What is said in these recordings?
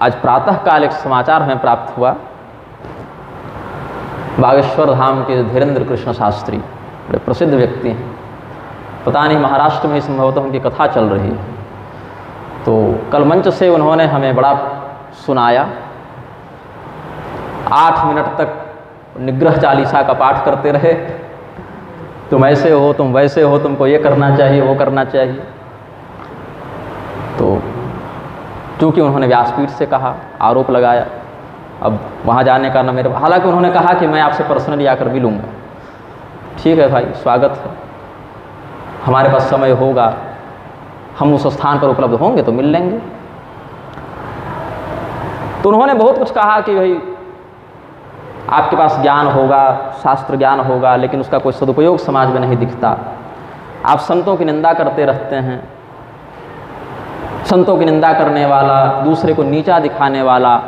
आज प्रातःकाल एक समाचार हमें प्राप्त हुआ। बागेश्वर धाम के धीरेन्द्र कृष्ण शास्त्री बड़े प्रसिद्ध व्यक्ति हैं, पता नहीं महाराष्ट्र में संभवतः उनकी कथा चल रही है। तो कल मंच से उन्होंने हमें बड़ा सुनाया, 8 मिनट तक निग्रह चालीसा का पाठ करते रहे। तुम ऐसे हो, तुम वैसे हो, तुमको ये करना चाहिए, वो करना चाहिए। तो चूँकि उन्होंने व्यासपीठ से कहा, आरोप लगाया, अब वहाँ जाने का न मेरे, हालांकि उन्होंने कहा कि मैं आपसे पर्सनली आकर भी लूँगा। ठीक है भाई, स्वागत है, हमारे पास समय होगा, हम उस स्थान पर उपलब्ध होंगे तो मिल लेंगे। तो उन्होंने बहुत कुछ कहा कि भाई आपके पास ज्ञान होगा, शास्त्र ज्ञान होगा, लेकिन उसका कोई सदुपयोग समाज में नहीं दिखता। आप संतों की निंदा करते रहते हैं, संतों की निंदा करने वाला, दूसरे को नीचा दिखाने वाला,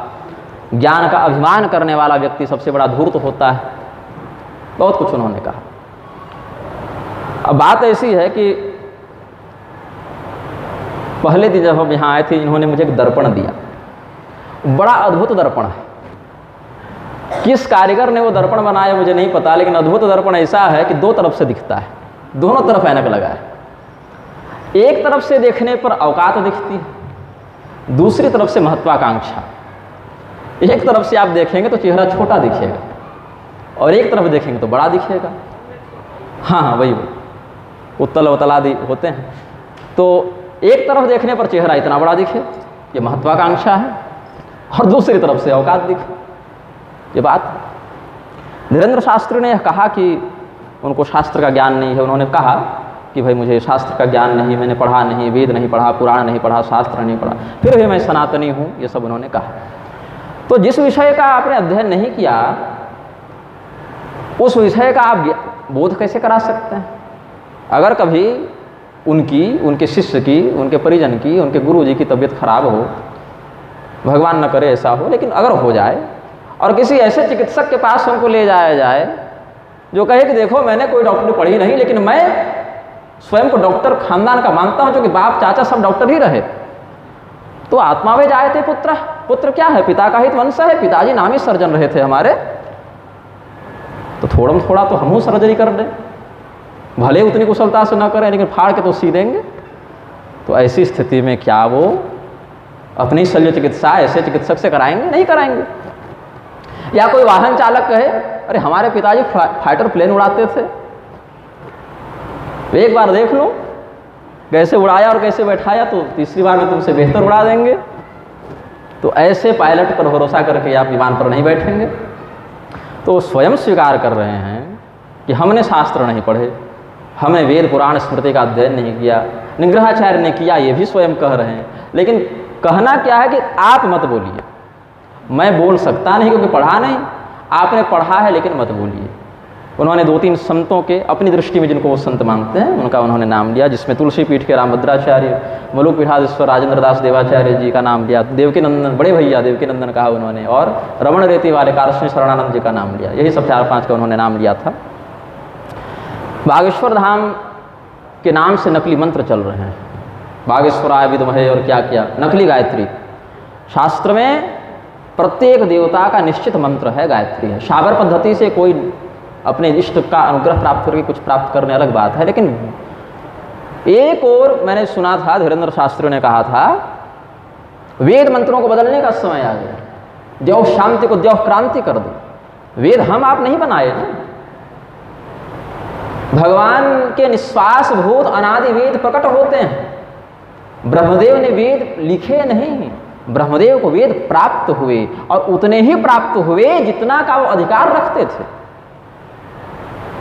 ज्ञान का अभिमान करने वाला व्यक्ति सबसे बड़ा धूर्त होता है। बहुत कुछ उन्होंने कहा। अब बात ऐसी है कि पहले दिन जब हम यहाँ आए थे, इन्होंने मुझे एक दर्पण दिया, बड़ा अद्भुत दर्पण है। किस कारीगर ने वो दर्पण बनाया मुझे नहीं पता, लेकिन अद्भुत दर्पण ऐसा है कि 2 तरफ से दिखता है, दोनों तरफ ऐनक लगा है। एक तरफ से देखने पर औकात दिखती है, दूसरी तरफ से महत्वाकांक्षा। एक तरफ से आप देखेंगे तो चेहरा छोटा दिखेगा और एक तरफ देखेंगे तो बड़ा दिखेगा। हाँ, वही उत्तल वतल आदि होते हैं। तो एक तरफ देखने पर चेहरा इतना बड़ा दिखे, ये महत्वाकांक्षा है, और दूसरी तरफ से औकात दिखे, ये बात है। धीरेन्द्र शास्त्री ने यह कहा कि उनको शास्त्र का ज्ञान नहीं है। उन्होंने कहा कि भाई मुझे शास्त्र का ज्ञान नहीं, मैंने पढ़ा नहीं, वेद नहीं पढ़ा, पुराण नहीं पढ़ा, शास्त्र नहीं पढ़ा, फिर भी मैं सनातनी हूँ, ये सब उन्होंने कहा। तो जिस विषय का आपने अध्ययन नहीं किया, उस विषय का आप बोध कैसे करा सकते हैं? अगर कभी उनकी, उनके शिष्य की, उनके परिजन की, उनके गुरु जी की तबीयत खराब हो, भगवान न करे ऐसा हो, लेकिन अगर हो जाए और किसी ऐसे चिकित्सक के पास उनको ले जाया जाए जो कहे कि देखो मैंने कोई डॉक्टरी पढ़ी नहीं, लेकिन मैं स्वयं को डॉक्टर खानदान का मानता हूँ, जो कि बाप चाचा सब डॉक्टर ही रहे, तो आत्मा वे जाए थे पुत्र। पुत्र क्या है? पिता का ही वंश है, पिताजी नामी सर्जन रहे थे हमारे, तो थोड़ा तो हमहू सर्जरी कर दें, भले उतनी कुशलता से न करें, लेकिन फाड़ के तो सी देंगे। तो ऐसी स्थिति में क्या वो अपनी शल्य चिकित्सा ऐसे चिकित्सक से कराएंगे? नहीं कराएंगे। या कोई वाहन चालक कहे अरे हमारे पिताजी फाइटर प्लेन उड़ाते थे, एक बार देख लो कैसे उड़ाया और कैसे बैठाया, तो तीसरी बार में तुमसे बेहतर उड़ा देंगे। तो ऐसे पायलट पर भरोसा करके आप विमान पर नहीं बैठेंगे। तो स्वयं स्वीकार कर रहे हैं कि हमने शास्त्र नहीं पढ़े, हमने वेद पुराण स्मृति का अध्ययन नहीं किया, निग्रहाचार्य ने किया, ये भी स्वयं कह रहे हैं। लेकिन कहना क्या है कि आप मत बोलिए, मैं बोल सकता नहीं क्योंकि पढ़ा नहीं, आपने पढ़ा है लेकिन मत बोलिए। उन्होंने 2-3 संतों के, अपनी दृष्टि में जिनको वो संत मानते हैं, उनका उन्होंने नाम लिया, जिसमें तुलसी पीठ के रामभद्राचार्य, मलुक पीठाधीश्वर राजेंद्र दास देवाचार्य जी का नाम लिया, देवकी नंदन, बड़े भैया देवकी नंदन कहा उन्होंने, और रमण रेती वाले कारष्णी शरणानंद जी का नाम लिया। यही सब 4-5 का उन्होंने नाम लिया था। बागेश्वर धाम के नाम से नकली मंत्र चल रहे हैं, बागेश्वराय विद्महे और क्या क्या, नकली गायत्री। शास्त्र में प्रत्येक देवता का निश्चित मंत्र है, गायत्री है। शाबर पद्धति से कोई अपने इष्ट का अनुग्रह प्राप्त करके कुछ प्राप्त करने अलग बात है, लेकिन एक और मैंने सुना था, धीरेन्द्र शास्त्री ने कहा था, वेद मंत्रों को बदलने का समय आ गया, द्यौ शांति को द्यौ क्रांति कर दो। वेद हम आप नहीं बनाए ना, भगवान के निश्वास भूत अनादि वेद प्रकट होते हैं। ब्रह्मदेव ने वेद लिखे नहीं, ब्रह्मदेव को वेद प्राप्त हुए, और उतने ही प्राप्त हुए जितना का वो अधिकार रखते थे।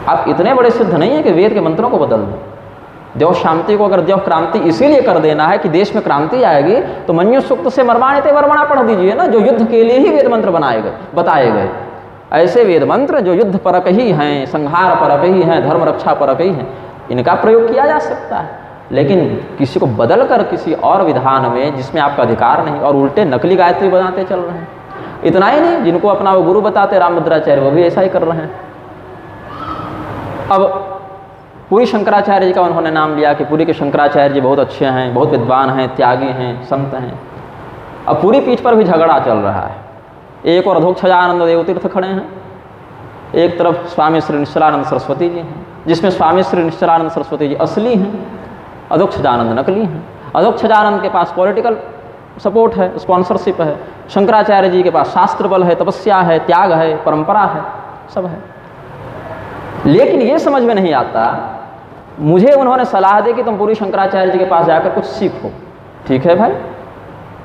आप इतने बड़े सिद्ध नहीं है कि वेद के मंत्रों को बदल दो। द्यौ शांति को अगर द्यौ क्रांति इसीलिए कर देना है कि देश में क्रांति आएगी, तो मन्यु सूक्त से मर्माणिते वर्मणा पढ़ दीजिए ना, जो युद्ध के लिए ही वेद मंत्र बनाए गए, बताए गए। ऐसे वेद मंत्र जो युद्ध परक ही हैं, संहार परक ही हैं, धर्म रक्षा परक ही हैं, इनका प्रयोग किया जा सकता है। लेकिन किसी को बदल कर किसी और विधान में जिसमें आपका अधिकार नहीं, और उल्टे नकली गायत्री बनाते चल रहे हैं। इतना ही नहीं, जिनको अपना वो गुरु बताते रामभद्राचार्य, वो भी ऐसा ही कर रहे हैं। अब पुरी शंकराचार्य जी का उन्होंने नाम लिया कि पुरी के शंकराचार्य जी बहुत अच्छे हैं, बहुत विद्वान हैं, त्यागी हैं, संत हैं। अब पूरी पीठ पर भी झगड़ा चल रहा है। एक और अधोक्षजानंद देव तीर्थ खड़े हैं, एक तरफ स्वामी श्री निश्चलानंद सरस्वती जी हैं, जिसमें स्वामी श्री निश्चलानंद सरस्वती जी असली हैं, अधोक्षजानंद नकली हैं। अधोक्षजानंद के पास पॉलिटिकल सपोर्ट है, स्पॉन्सरशिप है। शंकराचार्य जी के पास शास्त्र बल है, तपस्या है, त्याग है, परंपरा है, सब है। लेकिन ये समझ में नहीं आता, मुझे उन्होंने सलाह दी कि तुम पूरी शंकराचार्य जी के पास जाकर कुछ सीखो। ठीक है भाई,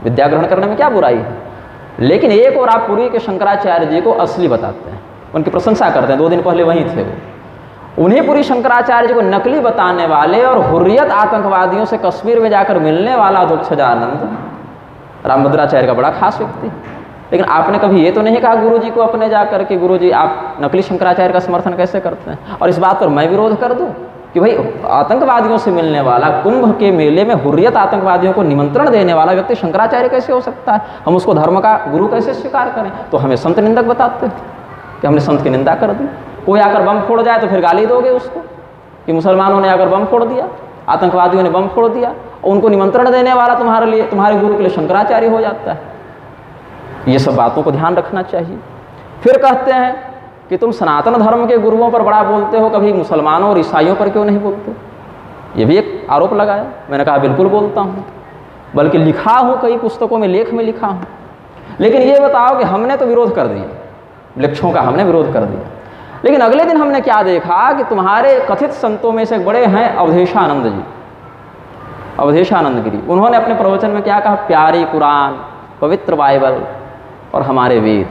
विद्या ग्रहण करने में क्या बुराई है, लेकिन एक और आप पूरी के शंकराचार्य जी को असली बताते हैं, उनकी प्रशंसा करते हैं। 2 दिन पहले वहीं थे वो। उन्हीं पूरी शंकराचार्य जी को नकली बताने वाले और हुर्रियत आतंकवादियों से कश्मीर में जाकर मिलने वाला अधोक्षजानंद रामभद्राचार्य का बड़ा खास व्यक्ति। लेकिन आपने कभी ये तो नहीं कहा गुरु जी को अपने जाकर कि गुरु जी आप नकली शंकराचार्य का समर्थन कैसे करते हैं, और इस बात पर मैं विरोध कर दूं कि भाई आतंकवादियों से मिलने वाला, कुंभ के मेले में हुर्रियत आतंकवादियों को निमंत्रण देने वाला व्यक्ति शंकराचार्य कैसे हो सकता है? हम उसको धर्म का गुरु कैसे स्वीकार करें? तो हमें संत निंदक बताते हैं कि हमने संत की निंदा कर दी। कोई आकर बम फोड़ जाए तो फिर गाली दोगे उसको कि मुसलमानों ने आकर बम फोड़ दिया, आतंकवादियों ने बम फोड़ दिया, और उनको निमंत्रण देने वाला तुम्हारे गुरु के लिए शंकराचार्य हो जाता है। ये सब बातों को ध्यान रखना चाहिए। फिर कहते हैं कि तुम सनातन धर्म के गुरुओं पर बड़ा बोलते हो, कभी मुसलमानों और ईसाइयों पर क्यों नहीं बोलते? ये भी एक आरोप लगाया। मैंने कहा बिल्कुल बोलता हूँ, बल्कि लिखा हूँ, कई पुस्तकों में लेख में लिखा हूँ। लेकिन ये बताओ कि हमने तो विरोध कर दिया, वृक्षों का हमने विरोध कर दिया, लेकिन अगले दिन हमने क्या देखा कि तुम्हारे कथित संतों में से एक बड़े हैं अवधेशानंद जी, अवधेशानंद गिरी। उन्होंने अपने प्रवचन में क्या कहा? प्यारी कुरान, पवित्र बाइबल और हमारे वेद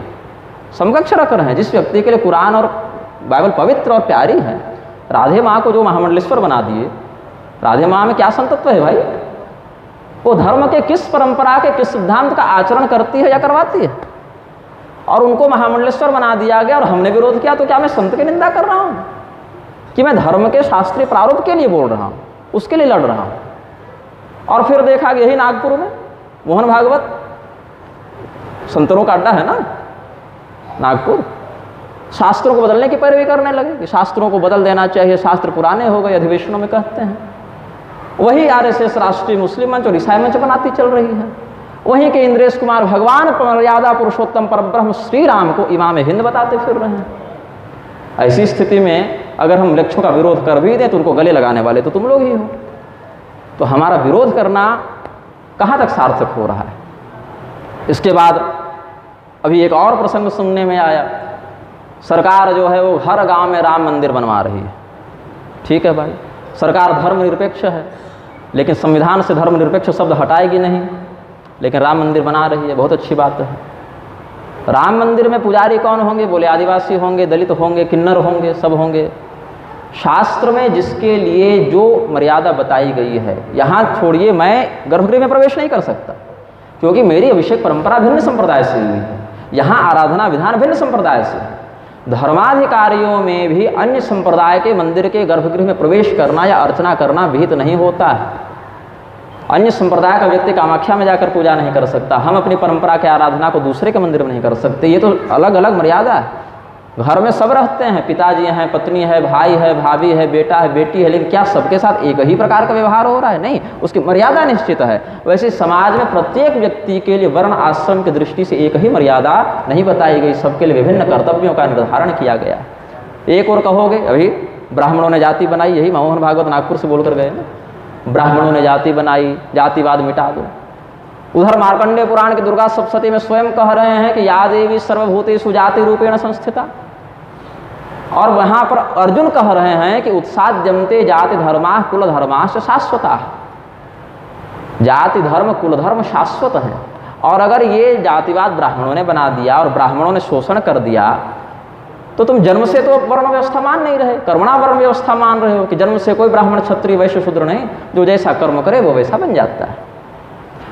समकक्ष रख रहे हैं। जिस व्यक्ति के लिए कुरान और बाइबल पवित्र और प्यारी है, राधे माँ को जो महामंडलेश्वर बना दिए, राधे माँ में क्या संतत्व है भाई? वो धर्म के किस परंपरा के किस सिद्धांत का आचरण करती है या करवाती है, और उनको महामंडलेश्वर बना दिया गया और हमने विरोध किया। तो क्या मैं संत की निंदा कर रहा हूँ कि मैं धर्म के शास्त्रीय प्रारूप के लिए बोल रहा हूँ, उसके लिए लड़ रहा हूँ? और फिर देखा यही नागपुर में मोहन भागवत, संतरों का अड्डा है ना नागपुर, शास्त्रों को बदलने की पैरवी करने लगे कि शास्त्रों को बदल देना चाहिए, शास्त्र पुराने हो गए, अधिवेशनों में कहते हैं। वही आरएसएस राष्ट्रीय मुस्लिम मंच और ईसाई मंच बनाती चल रही है। वहीं के इंद्रेश कुमार भगवान मर्यादा पुरुषोत्तम परब्रह्म श्री राम को इमाम हिंद बताते फिर रहे हैं। ऐसी स्थिति में अगर हम वृक्षों का विरोध कर भी दें तो उनको गले लगाने वाले तो तुम लोग ही हो। तो हमारा विरोध करना कहाँ तक सार्थक हो रहा है? इसके बाद अभी एक और प्रसंग सुनने में आया, सरकार जो है वो हर गांव में राम मंदिर बनवा रही है। ठीक है भाई, सरकार धर्मनिरपेक्ष है, लेकिन संविधान से धर्मनिरपेक्ष शब्द हटाएगी नहीं, लेकिन राम मंदिर बना रही है, बहुत अच्छी बात है। राम मंदिर में पुजारी कौन होंगे? बोले आदिवासी होंगे, दलित होंगे, किन्नर होंगे, सब होंगे। शास्त्र में जिसके लिए जो मर्यादा बताई गई है, यहाँ छोड़िए, मैं गर्भगृह में प्रवेश नहीं कर सकता क्योंकि मेरी अभिषेक परंपरा भिन्न संप्रदाय से हुई है, यहाँ आराधना विधान भिन्न संप्रदाय से है। धर्माधिकारियों में भी अन्य संप्रदाय के मंदिर के गर्भगृह में प्रवेश करना या अर्चना करना विहित नहीं होता है। अन्य संप्रदाय का व्यक्ति कामाख्या में जाकर पूजा नहीं कर सकता, हम अपनी परंपरा के आराधना को दूसरे के मंदिर में नहीं कर सकते। ये तो अलग अलग मर्यादा है। घर में सब रहते हैं, पिताजी हैं, पत्नी है, भाई है, भाभी है, बेटा है, बेटी है, लेकिन क्या सबके साथ एक ही प्रकार का व्यवहार हो रहा है? नहीं, उसकी मर्यादा निश्चित है। वैसे समाज में प्रत्येक व्यक्ति के लिए वर्ण आश्रम की दृष्टि से एक ही मर्यादा नहीं बताई गई, सबके लिए विभिन्न कर्तव्यों का निर्धारण किया गया। एक और कहोगे अभी ब्राह्मणों ने जाति बनाई, यही मोहन भागवत नागपुर से बोलकर गए ना, ब्राह्मणों ने जाति बनाई, जातिवाद मिटा दो। उधर मार्कंडेय पुराण के दुर्गा सप्तशती में स्वयं कह रहे हैं कि या देवी सर्वभूतेषु जाति रूपेण संस्थिता, और वहाँ पर अर्जुन कह रहे हैं कि उत्साद्यन्ते जाति धर्मा कुल धर्माश्च शाश्वता। जाति धर्म कुल धर्म शाश्वत है, और अगर ये जातिवाद ब्राह्मणों ने बना दिया और ब्राह्मणों ने शोषण कर दिया तो तुम जन्म से तो वर्ण व्यवस्था मान नहीं रहे, कर्मणा वर्ण व्यवस्था मान रहे हो कि जन्म से कोई ब्राह्मण क्षत्रिय वैश्य शूद्र नहीं, जो जैसा कर्म करे वो वैसा बन जाता है।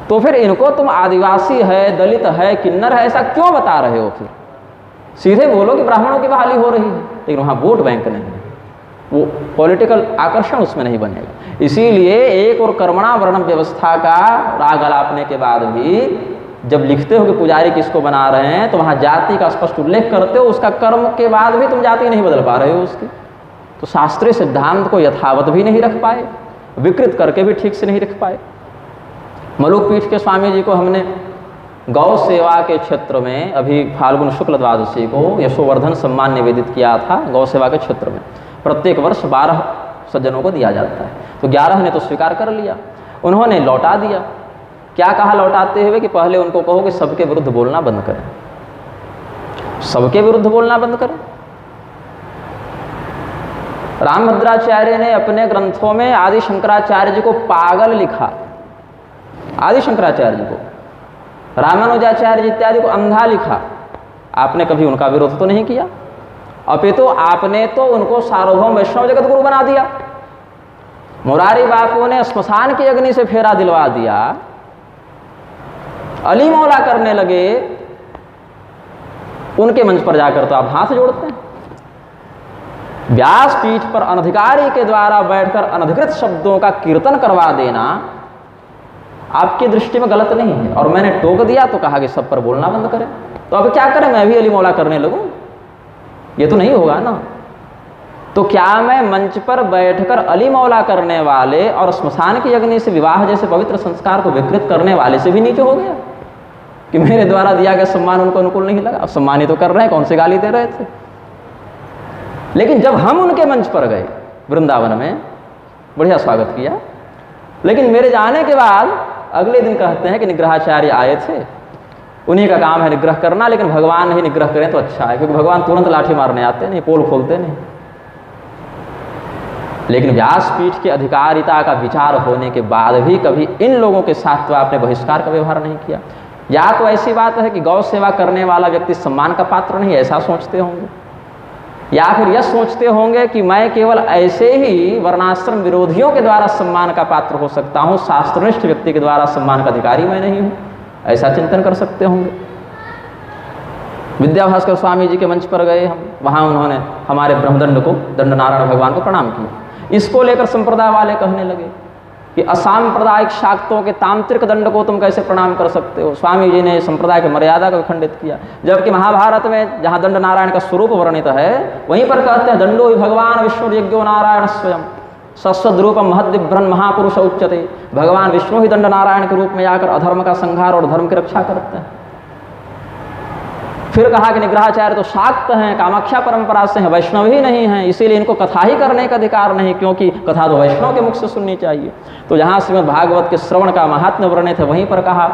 तो फिर इनको तुम आदिवासी है, दलित है, किन्नर है, ऐसा क्यों बता रहे हो? फिर सीधे बोलो कि ब्राह्मणों की बहाली हो रही है, लेकिन वहाँ वोट बैंक नहीं है, वो पॉलिटिकल आकर्षण उसमें नहीं बनेगा। इसीलिए एक और कर्मणा वर्ण व्यवस्था का राग अलापने के बाद भी जब लिखते हो कि पुजारी किसको बना रहे हैं तो वहाँ जाति का स्पष्ट उल्लेख करते हो, उसका कर्म के बाद भी तुम जाति नहीं बदल पा रहे हो उसकी। तो शास्त्रीय सिद्धांत को यथावत भी नहीं रख पाए, विकृत करके भी ठीक से नहीं रख पाए। मलुक पीठ के स्वामी जी को हमने गौ सेवा के क्षेत्र में अभी फाल्गुन शुक्ल द्वादशी को यशोवर्धन सम्मान निवेदित किया था गौ सेवा के क्षेत्र में। प्रत्येक वर्ष 12 सज्जनों को दिया जाता है। तो 11 ने तो स्वीकार कर लिया, उन्होंने लौटा दिया। क्या कहा लौटाते हुए कि पहले उनको कहो कि सबके विरुद्ध बोलना बंद करें, सबके विरुद्ध बोलना बंद करें। रामभद्राचार्य ने अपने ग्रंथों में आदि शंकराचार्य जी को पागल लिखा, आदि शंकराचार्य जी को, रामानुजाचार्य जी इत्यादि को अंधा लिखा। आपने कभी उनका विरोध तो नहीं किया, अपितु आपने तो उनको सार्वभौम वैष्णव जगत गुरु बना दिया। मुरारी बापू ने श्मशान की अग्नि से फेरा दिलवा दिया, अली मौला करने लगे, उनके मंच पर जाकर तो आप हाथ जोड़ते हैं। व्यासपीठ पर अनधिकारी के द्वारा बैठकर अनधिकृत शब्दों का कीर्तन करवा देना आपकी दृष्टि में गलत नहीं है, और मैंने टोक दिया तो कहा कि सब पर बोलना बंद करें। तो अब क्या करें, मैं भी अली मौला करने लगूं? ये तो नहीं होगा ना। तो क्या मैं मंच पर बैठकर अली मौला करने वाले और श्मशान की अग्नि से विवाह जैसे पवित्र संस्कार को विकृत करने वाले से भी नीचे हो गया कि मेरे द्वारा दिया गया सम्मान उनको अनुकूल नहीं लगा? अब सम्मान ही तो कर रहे हैं, कौन से गाली दे रहे थे। लेकिन जब हम उनके मंच पर गए वृंदावन में, बढ़िया स्वागत किया, लेकिन मेरे जाने के बाद अगले दिन कहते हैं कि निग्रहाचार्य आए थे, उन्हीं का काम है निग्रह करना, लेकिन भगवान नहीं निग्रह करें तो अच्छा है, क्योंकि भगवान तुरंत लाठी मारने आते नहीं, पोल खोलते नहीं। लेकिन व्यासपीठ की अधिकारिता का विचार होने के बाद भी कभी इन लोगों के साथ तो आपने बहिष्कार का व्यवहार नहीं किया। या तो ऐसी बात है कि गौ सेवा करने वाला व्यक्ति सम्मान का पात्र नहीं, ऐसा सोचते होंगे, या फिर यह सोचते होंगे कि मैं केवल ऐसे ही वर्णाश्रम विरोधियों के द्वारा सम्मान का पात्र हो सकता हूँ, शास्त्रनिष्ठ व्यक्ति के द्वारा सम्मान का अधिकारी मैं नहीं हूँ, ऐसा चिंतन कर सकते होंगे। विद्याभास्कर स्वामी जी के मंच पर गए हम, वहाँ उन्होंने हमारे ब्रह्मदंड को, दंड नारायण भगवान को प्रणाम किया। इसको लेकर संप्रदाय वाले कहने लगे कि असांप्रदायिक शाक्तों के तांत्रिक दंड को तुम कैसे प्रणाम कर सकते हो। स्वामी जी ने संप्रदाय की मर्यादा को खंडित किया, जबकि महाभारत में जहाँ दंड नारायण का स्वरूप वर्णित है वहीं पर कहते हैं दंडो ही भगवान विष्णु यज्ञो नारायण स्वयं सस्वद्रूपम महद्विभ्रन महापुरुष उच्यते। भगवान विष्णु ही दंड नारायण के रूप में आकर अधर्म का संहार और धर्म की रक्षा करते हैं। फिर कहा कि निग्रहाचार्य तो शाक्त हैं, कामाख्या परंपरा से हैं, वैष्णव ही नहीं हैं, इसीलिए इनको कथा ही करने का अधिकार नहीं, क्योंकि कथा तो वैष्णव के मुख से सुननी चाहिए। तो जहाँ श्रीमद् भागवत के श्रवण का महात्म्य वर्णित है वहीं पर कहा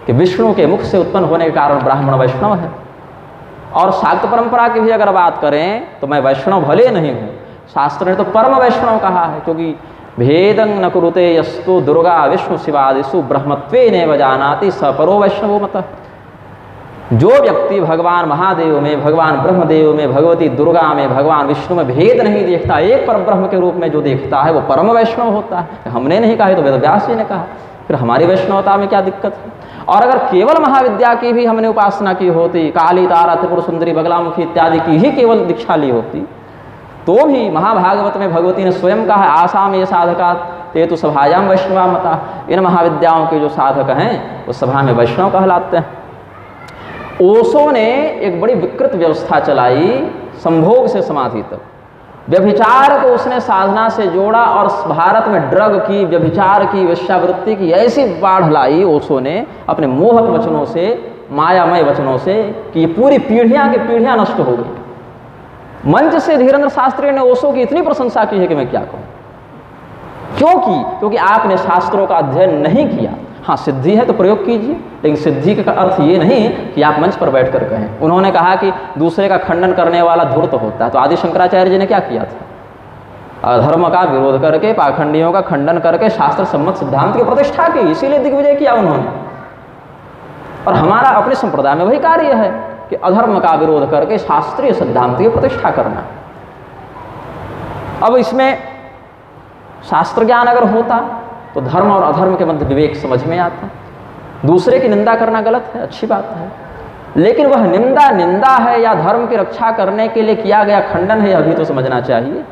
कि विष्णु के मुख से उत्पन्न होने के कारण ब्राह्मण वैष्णव है। और शाक्त परंपरा की भी अगर बात करें तो मैं वैष्णव भले नहीं हूँ, शास्त्र ने तो परम वैष्णव कहा है, क्योंकि भेदं न कुरुते यस्तु दुर्गा विष्णु शिवादिषु ब्रह्मत्वेनैव जानाति स परो वैष्णवो मतः। जो व्यक्ति भगवान महादेव में, भगवान ब्रह्मदेव में, भगवती दुर्गा में, भगवान विष्णु में भेद नहीं देखता, एक पर ब्रह्म के रूप में जो देखता है वो परम वैष्णव होता है। हमने नहीं कहा, तो वेद व्यास जी ने कहा, फिर हमारी वैष्णवता में क्या दिक्कत है। और अगर केवल महाविद्या की भी हमने उपासना की होती, काली तारा त्रिपुर सुंदरी बगलामुखी इत्यादि की ही केवल दीक्षा ली होती, तो भी महाभागवत में भगवती ने स्वयं कहा आसाम ये साधका ते तो सभायाम वैष्णवा मता। इन महाविद्याओं के जो साधक हैं वो सभा में वैष्णव कहलाते हैं। ओशो ने एक बड़ी विकृत व्यवस्था चलाई संभोग से समाधि तक। व्यभिचार को उसने साधना से जोड़ा और भारत में ड्रग की, व्यभिचार की, वेश्यावृत्ति की ऐसी बाढ़ लाई ओशो ने अपने मोहक वचनों से, मायामय वचनों से, कि ये पूरी पीढ़ियां की पीढ़ियां नष्ट हो गई। मंच से धीरेन्द्र शास्त्री ने ओशो की इतनी प्रशंसा की है कि मैं क्या कहूँ। क्यों की? क्योंकि आपने शास्त्रों का अध्ययन नहीं किया। हाँ, सिद्धि है तो प्रयोग कीजिए, लेकिन सिद्धि का अर्थ ये नहीं कि आप मंच पर बैठकर कहें। उन्होंने कहा कि दूसरे का खंडन करने वाला धूर्त होता है, तो आदि शंकराचार्य जी ने क्या किया था? अधर्म का विरोध करके, पाखंडियों का खंडन करके शास्त्र सम्मत सिद्धांत की प्रतिष्ठा की, इसीलिए दिग्विजय किया उन्होंने। और हमारा अपने संप्रदाय में वही कार्य है कि अधर्म का विरोध करके शास्त्रीय सिद्धांत की प्रतिष्ठा करना। अब इसमें शास्त्र ज्ञान अगर होता तो धर्म और अधर्म के मध्य विवेक समझ में आता। दूसरे की निंदा करना गलत है, अच्छी बात है, लेकिन वह निंदा निंदा है या धर्म की रक्षा करने के लिए किया गया खंडन है, अभी तो समझना चाहिए।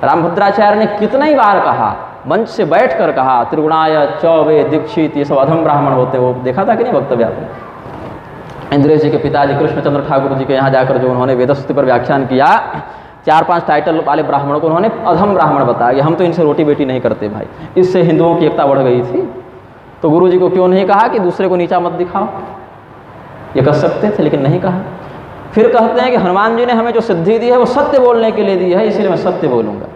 रामभद्राचार्य ने कितनी ही बार कहा, मंच से बैठकर कहा, त्रिगुणाय चौवे दीक्षित ये सब अधम ब्राह्मण होते। वो देखा था कि नहीं वक्तव्य आपने? इंद्रेश जी के पिताजी कृष्णचंद्र ठाकुर जी के यहाँ जाकर जो उन्होंने वेदस्तुति पर व्याख्यान किया, 4-5 टाइटल वाले ब्राह्मणों को उन्होंने अधम ब्राह्मण बताया कि हम तो इनसे रोटी बेटी नहीं करते भाई। इससे हिंदुओं की एकता बढ़ गई थी। तो गुरु जी को क्यों नहीं कहा कि दूसरे को नीचा मत दिखाओ? ये कर सकते थे, लेकिन नहीं कहा। फिर कहते हैं कि हनुमान जी ने हमें जो सिद्धि दी है वो सत्य बोलने के लिए दी है, इसलिए मैं सत्य बोलूँगा।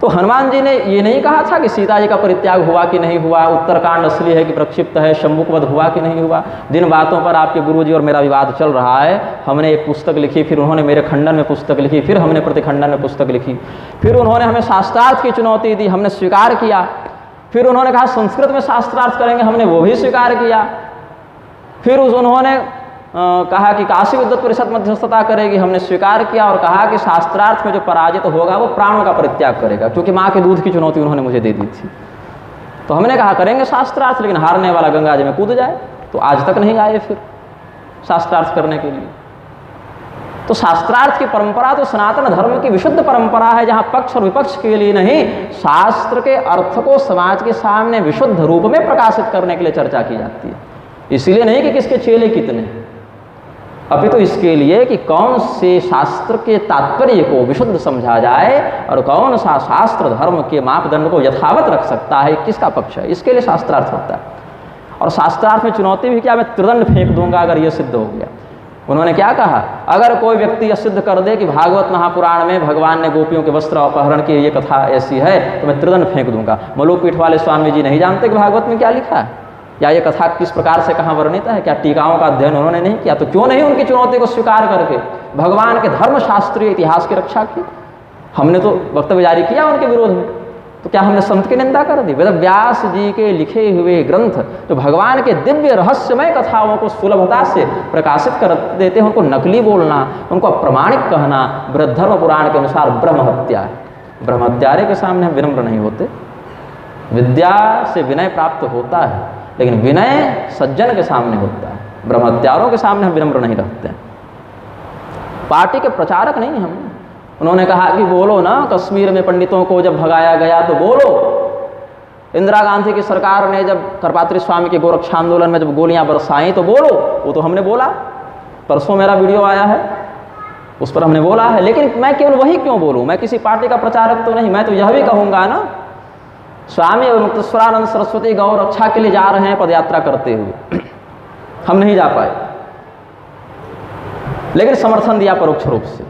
तो हनुमान जी ने ये नहीं कहा था कि सीता जी का परित्याग हुआ कि नहीं हुआ, उत्तरकांड असली है कि प्रक्षिप्त है, शंभुक वध हुआ कि नहीं हुआ। जिन बातों पर आपके गुरुजी और मेरा विवाद चल रहा है, हमने एक पुस्तक लिखी, फिर उन्होंने मेरे खंडन में पुस्तक लिखी, फिर हमने प्रतिखंडन में पुस्तक लिखी, फिर उन्होंने हमें शास्त्रार्थ की चुनौती दी, हमने स्वीकार किया, फिर उन्होंने कहा संस्कृत में शास्त्रार्थ करेंगे, हमने वो भी स्वीकार किया, फिर उन्होंने कहा कि काशी विद्वत परिषद मध्यस्थता करेगी, हमने स्वीकार किया और कहा कि शास्त्रार्थ में जो पराजित होगा वो प्राणों का परित्याग करेगा, क्योंकि माँ के दूध की चुनौती उन्होंने मुझे दे दी थी। तो हमने कहा करेंगे शास्त्रार्थ, लेकिन हारने वाला गंगा जी में कूद जाए। तो आज तक नहीं आए फिर शास्त्रार्थ करने के लिए। तो शास्त्रार्थ की परंपरा तो सनातन धर्म की विशुद्ध परंपरा है, जहाँ पक्ष और विपक्ष के लिए नहीं, शास्त्र के अर्थ को समाज के सामने विशुद्ध रूप में प्रकाशित करने के लिए चर्चा की जाती है। इसलिए नहीं कि किसके चेले कितने, अभी तो इसके लिए कि कौन से शास्त्र के तात्पर्य को विशुद्ध समझा जाए और कौन सा शास्त्र धर्म के मापदंड को यथावत रख सकता है, किसका पक्ष है, इसके लिए शास्त्रार्थ होता है। और शास्त्रार्थ में चुनौती भी क्या, मैं त्रिदंड फेंक दूंगा अगर ये सिद्ध हो गया। उन्होंने क्या कहा, अगर कोई व्यक्ति यह सिद्ध कर दे कि भागवत महापुराण में भगवान ने गोपियों के वस्त्र अपहरण की ये कथा ऐसी है, तो मैं त्रिदंड फेंक दूंगा। मलुकपीठ वाले स्वामी जी नहीं जानते कि भागवत में क्या लिखा है, या ये कथा किस प्रकार से कहाँ वर्णित है, क्या टीकाओं का अध्ययन उन्होंने नहीं किया? तो क्यों नहीं उनकी चुनौती को स्वीकार करके भगवान के धर्मशास्त्रीय इतिहास की रक्षा की? हमने तो वक्तव्य जारी किया उनके विरोध में, तो क्या हमने संत की निंदा कर दी? वेद व्यास जी के लिखे हुए ग्रंथ जो भगवान के दिव्य रहस्यमय कथाओं को सुलभता से प्रकाशित कर देते हैं, उनको नकली बोलना, उनको अप्रमाणिक कहना बृहद्धर्म पुराण के अनुसार ब्रह्म हत्या है। ब्रह्म हत्यारे के सामने हम विनम्र नहीं होते। विद्या से विनय प्राप्त होता है, लेकिन विनय सज्जन के सामने होता है, ब्रह्मत्यारों के सामने हम विनम्र नहीं रहते हैं। पार्टी के प्रचारक नहीं हम। उन्होंने कहा कि बोलो ना, कश्मीर में पंडितों को जब भगाया गया तो बोलो। इंदिरा गांधी की सरकार ने जब करपात्री स्वामी के गोरक्षा आंदोलन में जब गोलियां बरसाई तो बोलो। वो तो हमने बोला, परसों मेरा वीडियो आया है, उस पर हमने बोला है। लेकिन मैं केवल वही क्यों बोलूँ? मैं किसी पार्टी का प्रचारक तो नहीं। मैं तो यह भी कहूँगा ना, स्वामी मुक्तेश्वरानंद सरस्वती गौ रक्षा के लिए जा रहे हैं पदयात्रा करते हुए, हम नहीं जा पाए, लेकिन समर्थन दिया परोक्ष रूप से।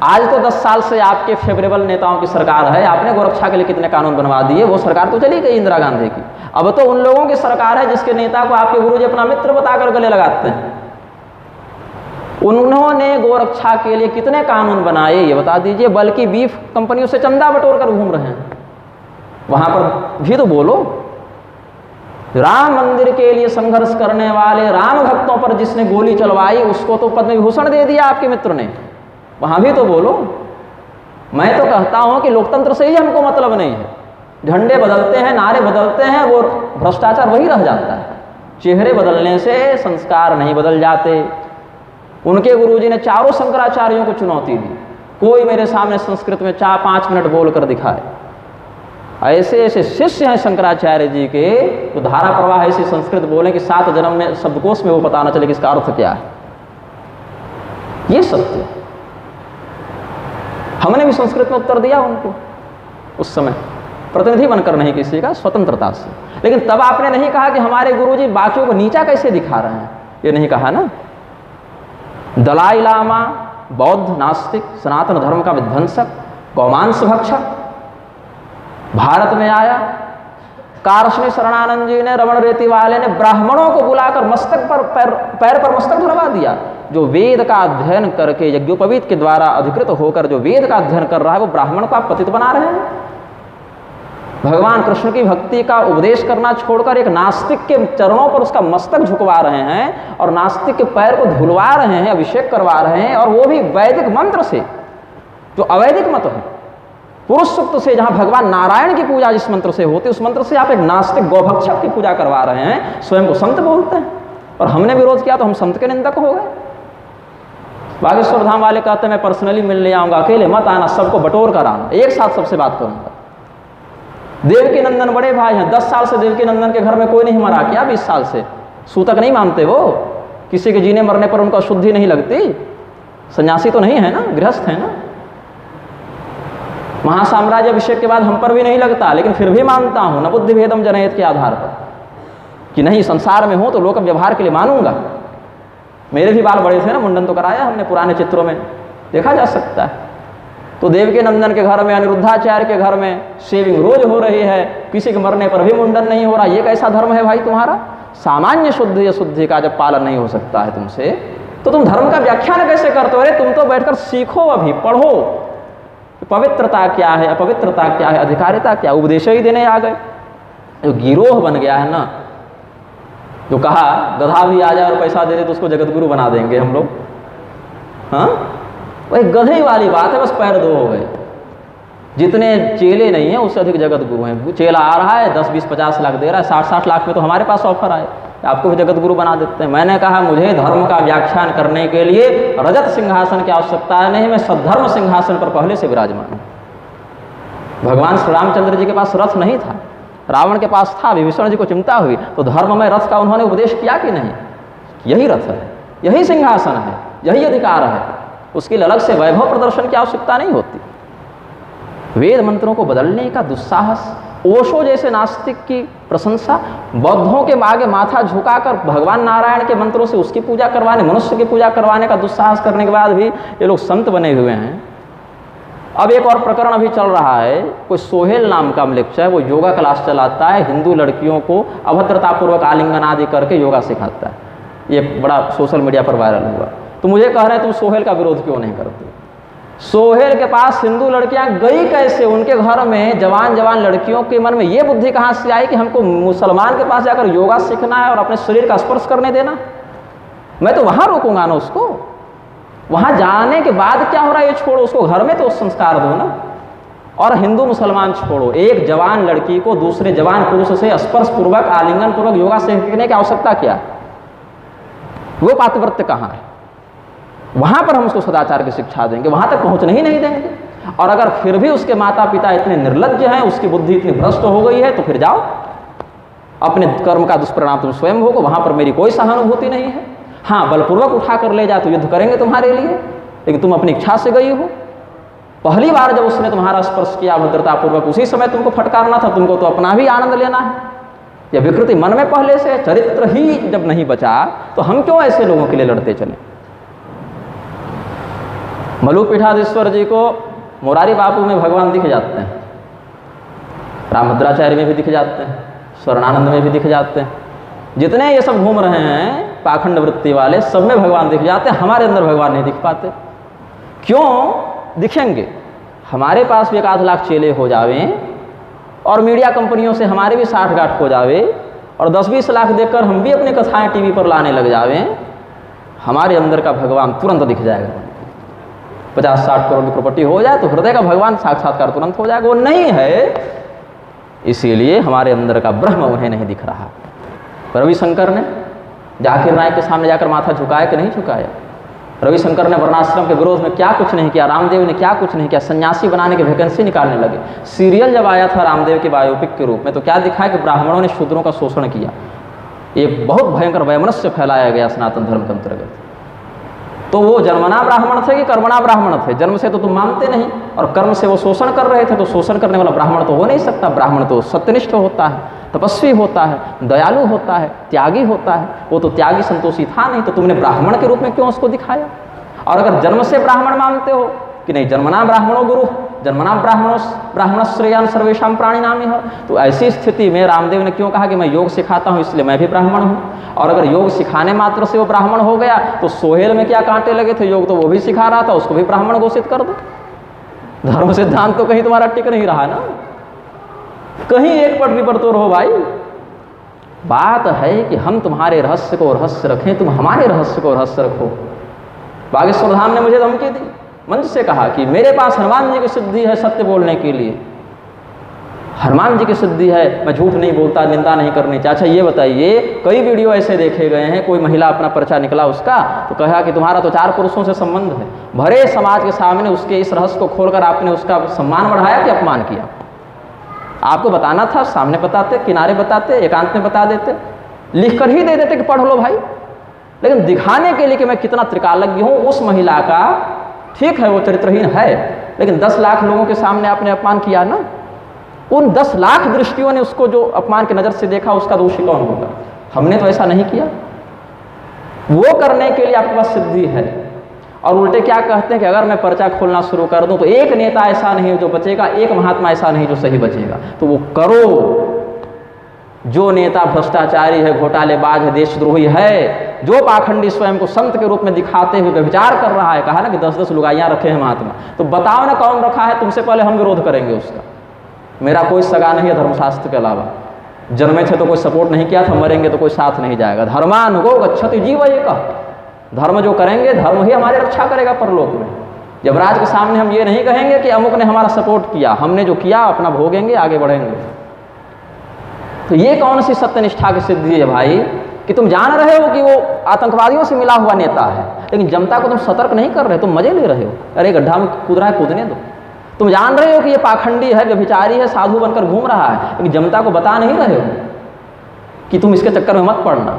आज तो 10 साल से आपके फेवरेबल नेताओं की सरकार है, आपने गोरक्षा के लिए कितने कानून बनवा दिए, वो सरकार तो चली गई इंदिरा गांधी की। अब तो उन लोगों की सरकार है जिसके नेता को आपके गुरुजी अपना मित्र बताकर गले लगाते हैं। उन्होंने गोरक्षा के लिए कितने कानून बनाए ये बता दीजिए, बल्कि बीफ कंपनियों से चंदा बटोर कर घूम रहे हैं। वहां पर भी तो बोलो। राम मंदिर के लिए संघर्ष करने वाले राम भक्तों पर जिसने गोली चलवाई उसको तो पद्म विभूषण दे दिया आपके मित्र ने, वहां भी तो बोलो। मैं तो कहता हूं कि लोकतंत्र से ही हमको मतलब नहीं है। झंडे बदलते हैं, नारे बदलते हैं, वो भ्रष्टाचार वही रह जाता है। चेहरे बदलने से संस्कार नहीं बदल जाते। उनके गुरुजी ने चारों शंकराचार्यों को चुनौती दी, कोई मेरे सामने संस्कृत में 4-5 मिनट बोल कर दिखाए। ऐसे ऐसे शिष्य हैं शंकराचार्य जी के, तो धारा प्रवाह ऐसी संस्कृत बोले कि 7 जन्म में शब्दकोश में वो पता न चले कि इसका अर्थ क्या है। ये सत्य। हमने भी संस्कृत में उत्तर दिया उनको उस समय, प्रतिनिधि बनकर नहीं, किसी का स्वतंत्रता से। लेकिन तब आपने नहीं कहा कि हमारे गुरुजी बाकियों को नीचा कैसे दिखा रहे हैं, ये नहीं कहा ना। दलाई लामा बौद्ध नास्तिक, सनातन धर्म का विध्वंसक, गौमांस भक्षक भारत में आया। कारश्मी शरणानंद जी ने, रमण रेती वाले ने ब्राह्मणों को बुलाकर मस्तक पर पैर पर मस्तक धरवा दिया। जो वेद का अध्ययन करके यज्ञोपवीत के द्वारा अधिकृत होकर जो वेद का अध्ययन कर रहा है, वो ब्राह्मण को आप पतित बना रहे हैं। भगवान कृष्ण की भक्ति का उपदेश करना छोड़कर एक नास्तिक के चरणों पर उसका मस्तक झुकवा रहे हैं और नास्तिक के पैर को धुलवा रहे हैं, अभिषेक करवा रहे हैं, और वो भी वैदिक मंत्र से, जो अवैदिक मत है। पुरुष सूक्त से, जहां भगवान नारायण की पूजा जिस मंत्र से होती है, उस मंत्र से आप एक नास्तिक गौभक्षक की पूजा करवा रहे हैं, स्वयं को संत बोलते हैं। और हमने विरोध किया तो हम संत के निंदक हो गए। बागेश्वर धाम वाले कहते हैं मैं पर्सनली मिलने आऊंगा, अकेले मत आना, सबको बटोर कर आना, एक साथ सबसे बात करूंगा। देवकी नंदन बड़े भाई हैं, 10 साल से देवकी नंदन के घर में कोई नहीं मरा, क्या 20 साल से सूतक नहीं मानते वो? किसी के जीने मरने पर उनको अशुद्धि नहीं लगती? सन्यासी तो नहीं है ना, गृहस्थ है ना। महासाम्राज्य अभिषेक के बाद हम पर भी नहीं लगता, लेकिन फिर भी मानता हूं न बुद्धि भेदम जनयत के आधार पर। कि नहीं संसार में हूँ तो लोक व्यवहार के लिए मानूंगा। मेरे भी बाल बड़े थे ना, मुंडन तो कराया हमने पुराने चित्रों में, देखा जा सकता है। तो देवकी नंदन के घर में, अनिरुद्धाचार्य के घर में शेविंग रोज हो रही है, किसी के मरने पर भी मुंडन नहीं हो रहा। ये कैसा धर्म है भाई तुम्हारा? सामान्य शुद्धि अशुद्धि का जब पालन नहीं हो सकता है तुमसे, तो तुम धर्म का व्याख्यान कैसे करते हो? अरे तुम तो बैठकर सीखो, अभी पढ़ो, पवित्रता क्या है, अपवित्रता क्या है, अधिकारिता क्या, उपदेश ही देने आ गए। जो गिरोह बन गया है ना, जो कहा गधा भी आ जाए और पैसा दे दे तो उसको जगत गुरु बना देंगे हम लोग, हाँ वही गधे वाली बात है, बस पैर दो हो गए। जितने चेले नहीं हैं उससे अधिक जगत गुरु हैं। चेला आ रहा है 10, 20, 50 लाख दे रहा है, 60 लाख में तो हमारे पास ऑफर आए, आपको भी जगत गुरु बना देते हैं। मैंने कहा मुझे धर्म का व्याख्यान करने के लिए रजत सिंहासन की आवश्यकता नहीं, मैं सद्धर्म सिंहासन पर पहले से विराजमान हूँ। भगवान श्री रामचंद्र जी के पास रथ नहीं था, रावण के पास था, विभीषण जी को चिंता हुई, तो धर्म में रथ का उन्होंने उपदेश किया कि नहीं? यही रथ है, यही सिंहासन है, यही अधिकार है, उसके लिए अलग से वैभव प्रदर्शन की आवश्यकता नहीं होती। वेद मंत्रों को बदलने का दुस्साहस, ओशो जैसे नास्तिक की प्रशंसा, बौद्धों के आगे माथा झुकाकर भगवान नारायण के मंत्रों से उसकी पूजा करवाने, मनुष्य की पूजा करवाने का दुस्साहस करने के बाद भी ये लोग संत बने हुए हैं। अब एक और प्रकरण अभी चल रहा है, कोई सोहेल नाम का लेक्चर है, वो योगा क्लास चलाता है, हिंदू लड़कियों को अभद्रतापूर्वक आलिंगन आदि करके योगा सिखाता है। ये बड़ा सोशल मीडिया पर वायरल हुआ। तो मुझे कह रहे हैं तुम सोहेल का विरोध क्यों नहीं करते? सोहेल के पास हिंदू लड़कियां गई कैसे? उनके घर में जवान जवान लड़कियों के मन में ये बुद्धि कहाँ से आई कि हमको मुसलमान के पास जाकर योगा सीखना है और अपने शरीर का स्पर्श करने देना? मैं तो वहाँ रोकूंगा ना उसको। वहाँ जाने के बाद क्या हो रहा है ये छोड़ो, उसको घर में तो संस्कार दो ना। और हिंदू मुसलमान छोड़ो, एक जवान लड़की को दूसरे जवान पुरुष से स्पर्श पूर्वक, आलिंगन पूर्वक योगा सीखने की आवश्यकता क्या है? वो पातिव्रत्य कहाँ है? वहाँ पर हम उसको सदाचार की शिक्षा देंगे, वहाँ तक पहुँचने ही नहीं देंगे। और अगर फिर भी उसके माता पिता इतने निर्लज्ज हैं, उसकी बुद्धि इतनी भ्रष्ट हो गई है, तो फिर जाओ, अपने कर्म का दुष्परिणाम तुम स्वयं भोगो, वहाँ पर मेरी कोई सहानुभूति नहीं है। हाँ, बलपूर्वक उठा कर ले जाए तो युद्ध करेंगे तुम्हारे लिए, लेकिन तुम अपनी इच्छा से गई हो। पहली बार जब उसने तुम्हारा स्पर्श किया भद्रतापूर्वक, उसी समय तुमको फटकारना था, तुमको तो अपना भी आनंद लेना है। यह विकृति मन में पहले से, चरित्र ही जब नहीं बचा तो हम क्यों ऐसे लोगों के लिए लड़ते चले? मलुपीठाधीश्वर जी को मुरारी बापू में भगवान दिख जाते हैं, रामभद्राचार्य में भी दिख जाते हैं, स्वर्णानंद में भी दिख जाते हैं। जितने ये सब घूम रहे हैं पाखंड वृत्ति वाले, सब में भगवान दिख जाते हैं, हमारे अंदर भगवान नहीं दिख पाते। क्यों दिखेंगे? हमारे भी 1 लाख चेले हो जावे और मीडिया कंपनियों से हमारे भी 60 गांठ हो जावे और 10-20 लाख देकर हम भी अपनी कथाएं टीवी पर लाने लग जावे, हमारे अंदर का भगवान तुरंत दिख जाएगा। 50-60 करोड़ की प्रॉपर्टी हो जाए तो हृदय का भगवान साक्षात्कार तुरंत हो जाएगा। वो नहीं है, इसीलिए हमारे अंदर का ब्रह्म उन्हें नहीं दिख रहा। रविशंकर ने जाकिर नायक के सामने जाकर माथा झुकाया कि नहीं झुकाया? रविशंकर ने वर्णाश्रम के विरोध में क्या कुछ नहीं किया, रामदेव ने क्या कुछ नहीं किया, सन्यासी बनाने की वैकेंसी निकालने लगे। सीरियल जब आया था रामदेव के बायोपिक के रूप में, तो क्या दिखाया कि ब्राह्मणों ने शूद्रों का शोषण किया। एक बहुत भयंकर वैमनस्य फैलाया गया सनातन धर्म के अंतर्गत। तो वो जन्मना ब्राह्मण थे कि कर्मणा ब्राह्मण थे? जन्म से तो तुम मानते नहीं, और कर्म से वो शोषण कर रहे थे, तो शोषण करने वाला ब्राह्मण तो हो नहीं सकता। ब्राह्मण तो सत्यनिष्ठ होता है, तपस्वी होता है, दयालु होता है, त्यागी होता है। वो तो त्यागी संतोषी था नहीं, तो तुमने ब्राह्मण के रूप में क्यों उसको दिखाया? और अगर जन्म से ब्राह्मण मानते हो कि नहीं, जन्मना ब्राह्मणो गुरु, जन्मना ब्राह्मण श्रेयान सर्वेशम प्राणी नामी हो, तो ऐसी स्थिति में रामदेव ने क्यों कहा कि मैं योग सिखाता हूँ इसलिए मैं भी ब्राह्मण हूँ? और अगर योग सिखाने मात्र से वो ब्राह्मण हो गया, तो सोहेल में क्या कांटे लगे थे? योग तो वो भी सिखा रहा था, उसको भी ब्राह्मण घोषित कर दो। धर्म सिद्धांत तो कहीं तुम्हारा टिक नहीं रहा ना, कहीं एक पटरी पर तो रहो भाई। बात है कि हम तुम्हारे रहस्य को रहस्य रखें, तुम हमारे रहस्य को रहस्य रखो। बागेश्वर धाम ने मुझे धमकी दी, मंच से कहा कि मेरे पास हनुमान जी की सिद्धि है सत्य बोलने के लिए, हनुमान जी की सिद्धि है, मैं झूठ नहीं बोलता, निंदा नहीं करनी चाहिए। अच्छा ये बताइए, कई वीडियो ऐसे देखे गए हैं, कोई महिला अपना पर्चा निकला उसका, तो कहा कि तुम्हारा तो 4 पुरुषों से संबंध है। भरे समाज के सामने उसके इस रहस्य को खोलकर आपने उसका सम्मान बढ़ाया कि अपमान किया? आपको बताना था, सामने बताते, किनारे बताते, एकांत में बता देते, लिख कर ही दे देते कि पढ़ लो भाई। लेकिन दिखाने के लिए कि मैं कितना त्रिकालज्ञ हूँ उस महिला का, ठीक है वो चरित्रहीन है, लेकिन 10 लाख लोगों के सामने आपने अपमान किया ना। उन 10 लाख दृष्टियों ने उसको जो अपमान की नज़र से देखा, उसका दोषी कौन होगा? हमने तो ऐसा नहीं किया। वो करने के लिए आपके पास सिद्धि है। और उल्टे क्या कहते हैं कि अगर मैं पर्चा खोलना शुरू कर दूं तो एक नेता ऐसा नहीं जो बचेगा, एक महात्मा ऐसा नहीं जो सही बचेगा। तो वो करो। जो नेता भ्रष्टाचारी है, घोटालेबाज है, देशद्रोही है, जो पाखंडी स्वयं को संत के रूप में दिखाते हुए व्यभिचार कर रहा है, कहा ना कि 10-10 लुगाइयाँ रखे हैं महात्मा, तो बताओ ना कौन रखा है, तुमसे पहले हम विरोध करेंगे उसका। मेरा कोई सगा नहीं है धर्मशास्त्र के अलावा, जन्मे थे तो कोई सपोर्ट नहीं किया था, मरेंगे तो कोई साथ नहीं जाएगा। धर्मानुगो गच्छति जीव एकः। धर्म जो करेंगे, धर्म ही हमारी रक्षा करेगा परलोक में। यमराज के सामने हम ये नहीं कहेंगे कि अमुक ने हमारा सपोर्ट किया, हमने जो किया अपना भोगेंगे, आगे बढ़ेंगे। तो ये कौन सी सत्यनिष्ठा की सिद्धि है भाई, कि तुम जान रहे हो कि वो आतंकवादियों से मिला हुआ नेता है, लेकिन जनता को तुम सतर्क नहीं कर रहे, तुम मजे ले रहे हो। अरे गड्ढा में कूद रहा है, कूदने दो। तुम जान रहे हो कि ये पाखंडी है, व्यभिचारी है, साधु बनकर घूम रहा है, लेकिन जनता को बता नहीं रहे हो कि तुम इसके चक्कर में मत पड़ना।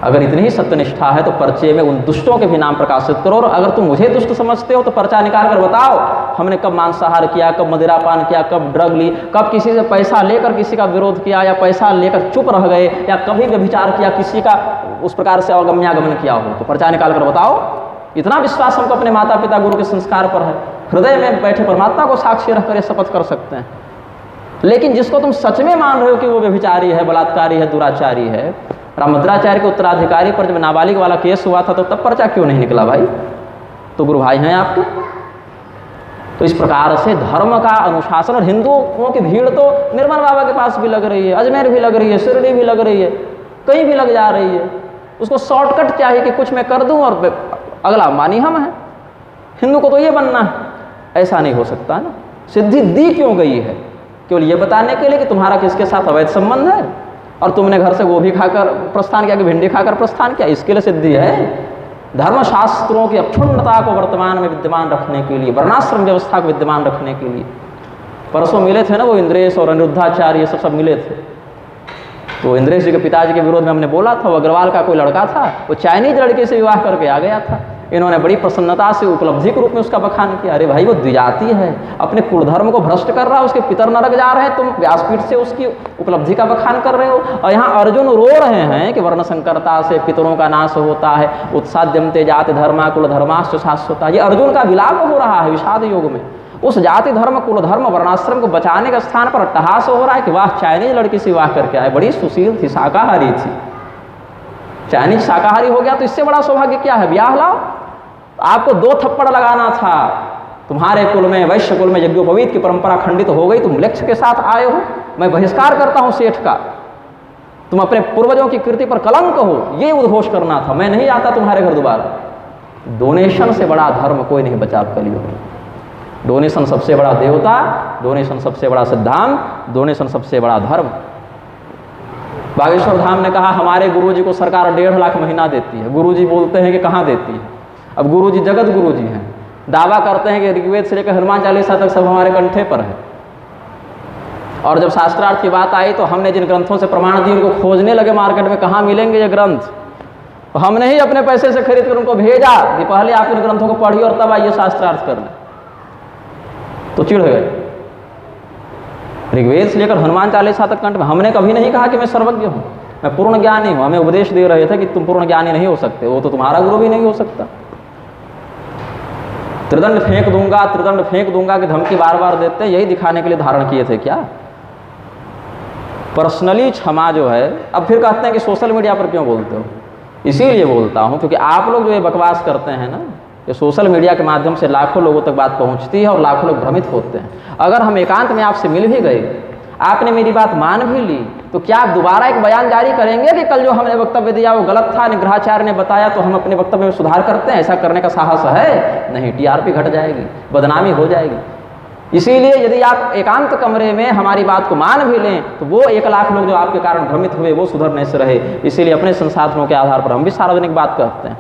अगर इतनी ही सत्यनिष्ठा है तो पर्चे में उन दुष्टों के भी नाम प्रकाशित करो। और अगर तुम मुझे दुष्ट समझते हो तो पर्चा निकाल कर बताओ, हमने कब मांसाहार किया, कब मदिरापान किया, कब ड्रग ली, कब किसी से पैसा लेकर किसी का विरोध किया, या पैसा लेकर चुप रह गए, या कभी व्यभिचार किया, किसी का उस प्रकार से अवगम्यागमन किया हो, तो पर्चा निकाल कर बताओ। इतना विश्वास हमको अपने माता पिता गुरु के संस्कार पर है, हृदय में बैठे परमात्मा को साक्षी रखकर ये शपथ कर सकते हैं। लेकिन जिसको तुम सच में मान रहे हो कि वो व्यभिचारी है, बलात्कारी है, दुराचारी है, रामभद्राचार्य के उत्तराधिकारी पर जब नाबालिग वाला केस हुआ था तो तब पर्चा क्यों नहीं निकला भाई? तो गुरु भाई हैं आपके। तो इस प्रकार से धर्म का अनुशासन, और हिंदुओं की भीड़ तो निर्मल बाबा के पास भी लग रही है, अजमेर भी लग रही है, शिरडी भी लग रही है, कहीं भी लग जा रही है। उसको शॉर्टकट चाहिए कि कुछ मैं कर दूं और अगला मानी हम हैं। हिंदू को तो ये बनना है, ऐसा नहीं हो सकता ना। सिद्धि दी क्यों गई है? केवल ये बताने के लिए कि तुम्हारा किसके साथ अवैध संबंध है और तुमने घर से गोभी खाकर प्रस्थान किया कि भिंडी खाकर प्रस्थान किया, इसके लिए सिद्धि है। धर्मशास्त्रों की अक्षुण्णता को वर्तमान में विद्यमान रखने के लिए, वर्णाश्रम व्यवस्था को विद्यमान रखने के लिए। परसों मिले थे ना वो इंद्रेश और अनिरुद्धाचार्य, ये सब मिले थे। तो इंद्रेश जी के पिताजी के विरोध में हमने बोला था, वो अग्रवाल का कोई लड़का था, वो चाइनीज लड़के से विवाह करके आ गया था। इन्होंने बड़ी प्रसन्नता से उपलब्धि के रूप में उसका बखान किया। अरे भाई वो द्विजाति है, अपने कुलधर्म को भ्रष्ट कर रहा है, उसके पितर नरक जा रहे हैं, तुम व्यासपीठ से उसकी उपलब्धि का बखान कर रहे हो। और यहाँ अर्जुन रो रहे हैं कि वर्ण संकरता से पितरों का नाश होता है, उत्साद्यमते जाति धर्मा कुल धर्माश्च शाश्वता। ये अर्जुन का विलाप हो रहा है विषाद योग में। उस जाति धर्म कुल धर्म वर्णाश्रम को बचाने के स्थान पर अट्टहास हो रहा है कि वाह चाइनीज लड़की से विवाह करके आए, बड़ी सुशील थी, शाकाहारी थी। चाइनीज शाकाहारी हो गया तो इससे बड़ा सौभाग्य क्या है? ब्याह लाओ। आपको 2 थप्पड़ लगाना था। तुम्हारे कुल में, वैश्य कुल में यज्ञोपवीत की परंपरा खंडित हो गई, तुम लक्ष्य के साथ आए हो। मैं बहिष्कार करता हूं सेठ का, तुम अपने पूर्वजों की कृति पर कलंक हो, ये उद्घोष करना था। मैं नहीं आता तुम्हारे घर दोबारा। डोनेशन से बड़ा धर्म कोई नहीं बचा कलियुग। डोनेशन सबसे बड़ा देवता, डोनेशन सबसे बड़ा सिद्धांत, डोनेशन सबसे बड़ा धर्म। बागेश्वर धाम ने कहा हमारे गुरुजी को सरकार 1.5 लाख महीना देती है। गुरुजी बोलते हैं कि कहाँ देती है? अब गुरुजी जगत गुरुजी हैं, दावा करते हैं कि ऋग्वेद से लेकर हनुमान चालीसा तक सब हमारे कंठे पर है। और जब शास्त्रार्थ की बात आई तो हमने जिन ग्रंथों से प्रमाण दिए उनको खोजने लगे मार्केट में, कहाँ मिलेंगे ये ग्रंथ। तो हमने ही अपने पैसे से खरीद कर उनको भेजा कि पहले आप इन ग्रंथों को पढ़िए और तब आइए शास्त्रार्थ करने। तो चिढ़ गए। ऋग्वेद से लेकर हनुमान चालीसा तक कंठ में। हमने कभी नहीं कहा कि मैं सर्वज्ञ हूँ, मैं पूर्ण ज्ञानी हूँ। हमें उपदेश दे रहे थे कि तुम पूर्ण ज्ञानी नहीं हो सकते, वो तो तुम्हारा गुरु भी नहीं हो सकता। त्रिदंड फेंक दूंगा, त्रिदंड फेंक दूंगा कि धमकी बार बार देते, यही दिखाने के लिए धारण किए थे क्या? पर्सनली क्षमा जो है। अब फिर कहते हैं कि सोशल मीडिया पर क्यों बोलते हो? इसीलिए बोलता हूँ क्योंकि आप लोग जो ये बकवास करते हैं ना, ये सोशल मीडिया के माध्यम से लाखों लोगों तक बात पहुँचती है और लाखों लोग भ्रमित होते हैं। अगर हम एकांत में आपसे मिल भी गए, आपने मेरी बात मान भी ली, तो क्या आप दोबारा एक बयान जारी करेंगे कि कल जो हमने वक्तव्य दिया वो गलत था, निग्रहाचार्य ने बताया तो हम अपने वक्तव्य में सुधार करते हैं? ऐसा करने का साहस है? नहीं, टीआरपी घट जाएगी, बदनामी हो जाएगी। इसीलिए यदि आप एकांत कमरे में हमारी बात को मान भी लें तो वो 1 लाख लोग जो आपके कारण भ्रमित हुए वो सुधरने से रहे। इसीलिए अपने संसाधनों के आधार पर हम भी सार्वजनिक बात कहते हैं।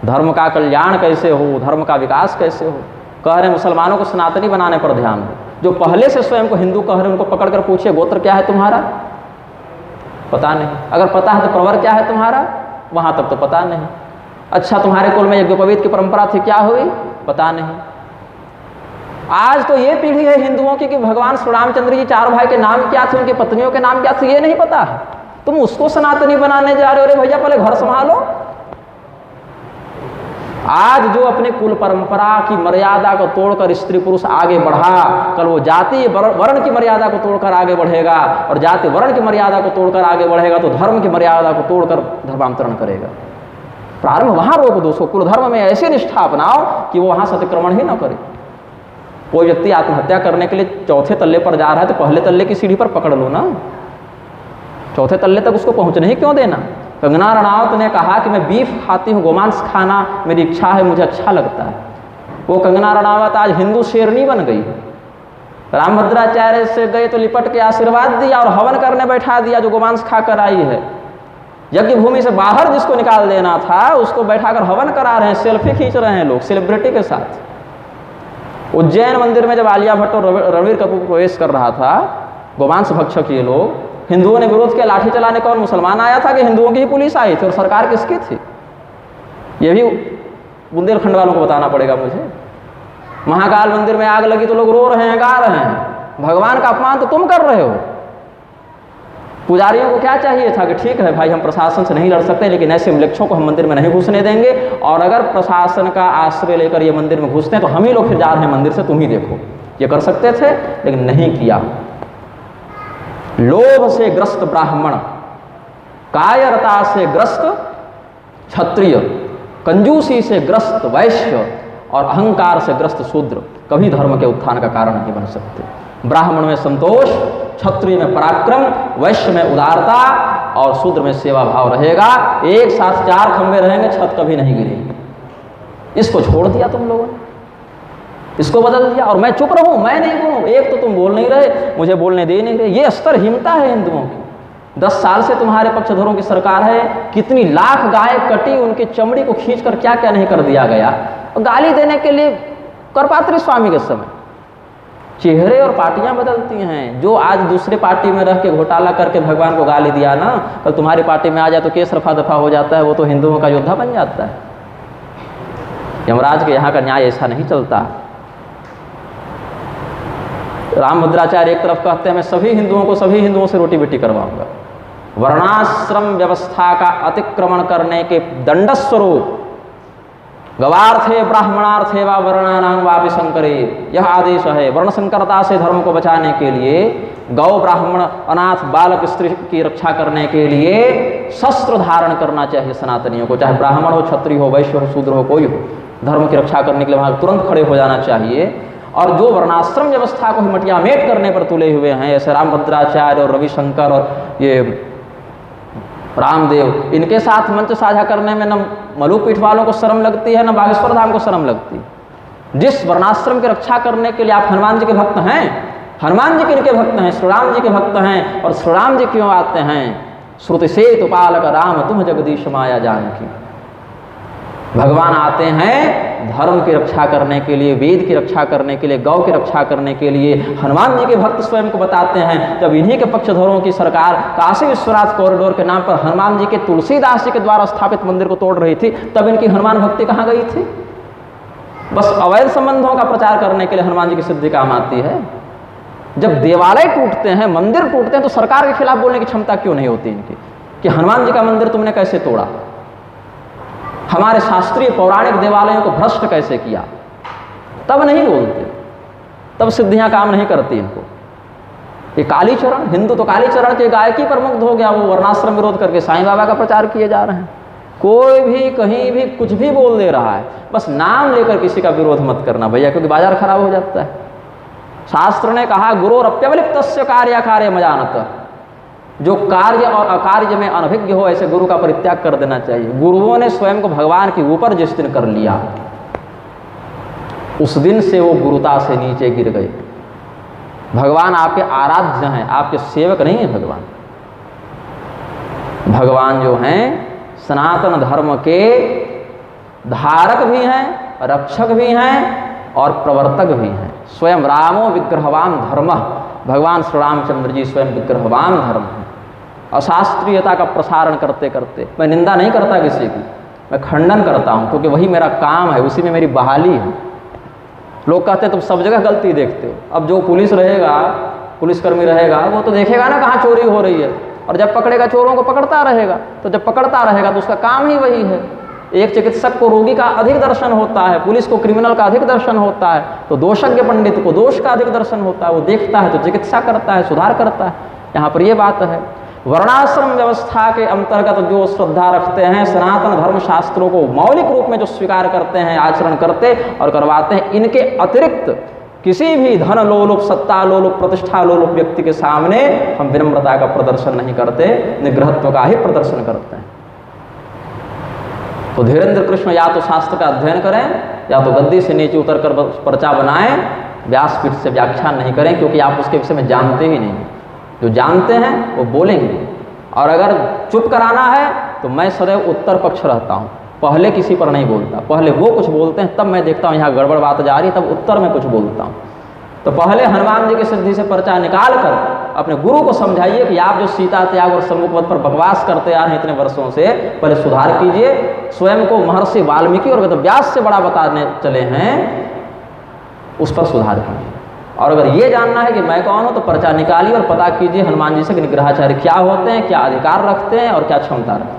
धर्म का कल्याण कैसे हो, धर्म का विकास कैसे हो। कह रहे हैं मुसलमानों को सनातनी बनाने पर ध्यान दो। जो पहले से स्वयं को हिंदू कह रहे हैं उनको पकड़ कर पूछिए गोत्र क्या है तुम्हारा? पता नहीं। अगर पता है तो प्रवर क्या है तुम्हारा? वहाँ तक तो पता नहीं। अच्छा तुम्हारे कुल में यज्ञोपवीत की परंपरा थी, क्या हुई? पता नहीं। आज तो ये पीढ़ी है हिंदुओं की कि भगवान श्री रामचंद्र जी 4 भाई के नाम क्या थे, उनकी पत्नियों के नाम क्या थे, ये नहीं पता है। तुम उसको सनातनी बनाने जा रहे हो। अरे भैया पहले घर संभालो। आज जो अपने कुल परंपरा की मर्यादा को तोड़कर स्त्री पुरुष आगे बढ़ा, कल वो जाति वर्ण की मर्यादा को तोड़कर आगे बढ़ेगा, और जाति वर्ण की मर्यादा को तोड़कर आगे बढ़ेगा तो धर्म की मर्यादा को तोड़कर धर्मांतरण करेगा। प्रारंभ वहां रोक दो उसको, कुल धर्म में ऐसी निष्ठा अपनाओ कि वो वहां से अतिक्रमण ही ना करे। कोई व्यक्ति आत्महत्या करने के लिए चौथे तल्ले पर जा रहा है तो पहले तल्ले की सीढ़ी पर पकड़ लो ना, चौथे तल्ले तक उसको पहुंचने ही क्यों देना। कंगना रणावत ने कहा कि मैं बीफ खाती हूँ, गोमांस खाना मेरी इच्छा है, मुझे अच्छा लगता है। वो कंगना रणावत आज हिंदू शेरनी बन गई। रामभद्राचार्य से गए तो लिपट के आशीर्वाद दिया और हवन करने बैठा दिया जो गोमांस खाकर आई है। यज्ञ भूमि से बाहर जिसको निकाल देना था उसको बैठाकर हवन करा रहे हैं, सेल्फी खींच रहे हैं लोग सेलिब्रिटी के साथ। उज्जैन मंदिर में जब आलिया भट्ट और रणवीर कपूर प्रवेश कर रहा था, गोमांस भक्षक ये लोग, हिंदुओं ने विरोध किया, लाठी चलाने कौन मुसलमान आया था कि हिंदुओं की ही पुलिस आई थी, और सरकार किसकी थी ये भी बुंदेलखंड वालों को बताना पड़ेगा मुझे। महाकाल मंदिर में आग लगी तो लोग रो रहे हैं, गा रहे हैं, भगवान का अपमान तो तुम कर रहे हो। पुजारियों को क्या चाहिए था कि ठीक है भाई हम प्रशासन से नहीं लड़ सकते, लेकिन ऐसे मलेच्छों को हम मंदिर में नहीं घुसने देंगे, और अगर प्रशासन का आश्रय लेकर ये मंदिर में घुसते हैं तो हम ही लोग फिर जा रहे हैं मंदिर से, तुम ही देखो। ये कर सकते थे लेकिन नहीं किया। लोभ से ग्रस्त ब्राह्मण, कायरता से ग्रस्त क्षत्रिय, कंजूसी से ग्रस्त वैश्य और अहंकार से ग्रस्त शूद्र कभी धर्म के उत्थान का कारण नहीं बन सकते। ब्राह्मण में संतोष, क्षत्रिय में पराक्रम, वैश्य में उदारता और शूद्र में सेवा भाव रहेगा। एक साथ चार खंभे रहेंगे, छत कभी नहीं गिरेगी। इसको छोड़ दिया तुम लोगों ने, इसको बदल दिया, और मैं चुप रहूं, मैं नहीं बोलूं। एक तो तुम बोल नहीं रहे, मुझे बोलने दे नहीं रहे। ये स्तर हिमता है हिंदुओं की। 10 साल से तुम्हारे पक्षधरों की सरकार है, कितनी लाख गाय कटी, उनकी चमड़ी को खींचकर क्या क्या नहीं कर दिया गया। और गाली देने के लिए करपात्री स्वामी के समय चेहरे और पार्टियां बदलती हैं। जो आज दूसरे पार्टी में रह के घोटाला करके भगवान को गाली दिया ना, कल तुम्हारी पार्टी में आ जाए तो केस रफा दफा हो जाता है, वो तो हिंदुओं का योद्धा बन जाता है। यमराज के यहाँ का न्याय ऐसा नहीं चलता। रामभद्राचार्य एक तरफ कहते हैं मैं सभी हिंदुओं से रोटी बेटी करवाऊंगा। वर्णाश्रम व्यवस्था का अतिक्रमण करने के दंडस्वरूप गवार्थे ब्राह्मणार्थे व वर्णानां वापि संकरे, यह आदेश है। वर्ण संकरता से धर्म को बचाने के लिए, गौ ब्राह्मण अनाथ बालक स्त्री की रक्षा करने के लिए शस्त्र धारण करना चाहिए सनातनियों को, चाहे ब्राह्मण हो, क्षत्रिय हो, वैश्य हो, शूद्र हो, कोई हो। धर्म की रक्षा करने के लिए वहाँ तुरंत खड़े हो जाना चाहिए। और जो वर्णाश्रम व्यवस्था को ही मटियामेट करने पर तुले हुए हैं, ऐसे रामभद्राचार्य और रविशंकर और ये रामदेव, इनके साथ मंच साझा करने में न मलुपीठ वालों को शर्म लगती है, न बागेश्वर धाम को शर्म लगती है। जिस वर्णाश्रम की रक्षा करने के लिए आप हनुमान जी के भक्त हैं, हनुमान जी किनके भक्त हैं? श्री राम जी के भक्त हैं। और श्री राम जी क्यों आते हैं? श्रुति सेतु पालक राम तुम जगदीश माया जानकी। भगवान आते हैं धर्म की रक्षा करने के लिए, वेद की रक्षा करने के लिए, गौ की रक्षा करने के लिए। हनुमान जी के भक्त स्वयं को बताते हैं, जब इन्हीं के पक्षधरों की सरकार काशी विश्वनाथ कॉरिडोर के नाम पर हनुमान जी के तुलसीदास जी के द्वारा स्थापित मंदिर को तोड़ रही थी, तब इनकी हनुमान भक्ति कहाँ गई थी? बस अवैध संबंधों का प्रचार करने के लिए हनुमान जी की सिद्धि काम आती है। जब देवालय टूटते हैं, मंदिर टूटते हैं, तो सरकार के खिलाफ बोलने की क्षमता क्यों नहीं होती इनकी कि हनुमान जी का मंदिर तुमने कैसे तोड़ा, हमारे शास्त्रीय पौराणिक देवालयों को भ्रष्ट कैसे किया? तब नहीं बोलते, तब सिद्धियां काम नहीं करती इनको। ये कालीचरण, हिंदू तो कालीचरण के गायकी पर मुग्ध हो गया, वो वर्णाश्रम विरोध करके साईं बाबा का प्रचार किए जा रहे हैं। कोई भी कहीं भी कुछ भी बोल दे रहा है, बस नाम लेकर किसी का विरोध मत करना भैया, क्योंकि बाजार खराब हो जाता है। शास्त्र ने कहा गुरोरप्यवलिप्तस्य कार्य मजानत, जो कार्य और अकार्य में अनभिज्ञ हो ऐसे गुरु का परित्याग कर देना चाहिए। गुरुओं ने स्वयं को भगवान के ऊपर जिस दिन कर लिया, उस दिन से वो गुरुता से नीचे गिर गए। भगवान आपके आराध्य हैं, आपके सेवक नहीं है भगवान। भगवान जो हैं सनातन धर्म के धारक भी हैं, रक्षक भी हैं और प्रवर्तक भी हैं। स्वयं रामो विग्रहवान धर्म, भगवान श्री रामचंद्र जी स्वयं विग्रहवान धर्म है। अशास्त्रीयता का प्रसारण करते करते, मैं निंदा नहीं करता किसी की, मैं खंडन करता हूँ, क्योंकि वही मेरा काम है, उसी में मेरी बहाली है। लोग कहते हैं तुम सब जगह गलती देखते हो। अब जो पुलिस रहेगा, पुलिसकर्मी रहेगा, वो तो देखेगा ना कहाँ चोरी हो रही है, और जब पकड़ेगा चोरों को पकड़ता रहेगा। तो जब पकड़ता रहेगा तो उसका काम ही वही है। एक चिकित्सक को रोगी का अधिक दर्शन होता है, पुलिस को क्रिमिनल का अधिक दर्शन होता है, तो दोषज्ञ पंडित को दोष का अधिक दर्शन होता है। वो देखता है तो चिकित्सा करता है, सुधार करता है। यहाँ पर ये बात है। वर्णाश्रम व्यवस्था के अंतर्गत जो श्रद्धा रखते हैं, सनातन धर्म शास्त्रों को मौलिक रूप में जो स्वीकार करते हैं, आचरण करते और करवाते हैं, इनके अतिरिक्त किसी भी धन लोलुप, सत्ता लोलुप, प्रतिष्ठा लोलुप व्यक्ति के सामने हम विनम्रता का प्रदर्शन नहीं करते, निग्रहत्व का ही प्रदर्शन करते हैं। तो धीरेन्द्र कृष्ण या तो शास्त्र का अध्ययन करें या तो गद्दी से नीचे उतर कर पर्चा बनाएं, व्यासपीठ से व्याख्यान नहीं करें, क्योंकि आप उसके विषय में जानते ही नहीं। जो जानते हैं वो बोलेंगे, और अगर चुप कराना है तो मैं सदैव उत्तर पक्ष रहता हूँ, पहले किसी पर नहीं बोलता। पहले वो कुछ बोलते हैं तब मैं देखता हूँ यहाँ गड़बड़ बात जा रही है, तब उत्तर में कुछ बोलता हूँ। तो पहले हनुमान जी की सिद्धि से पर्चा निकाल कर अपने गुरु को समझाइए कि आप जो सीता त्याग और सम्मुखवत पर बकवास करते आ रहे हैं इतने वर्षों से, पहले सुधार कीजिए। स्वयं को महर्षि वाल्मीकि और वेदव्यास से बड़ा बताने चले हैं, उस पर सुधार कीजिए। और अगर ये जानना है कि मैं कौन हूँ तो पर्चा निकालिए और पता कीजिए हनुमान जी से कि निग्रहाचार्य क्या होते हैं, क्या अधिकार रखते हैं और क्या क्षमता रखते हैं।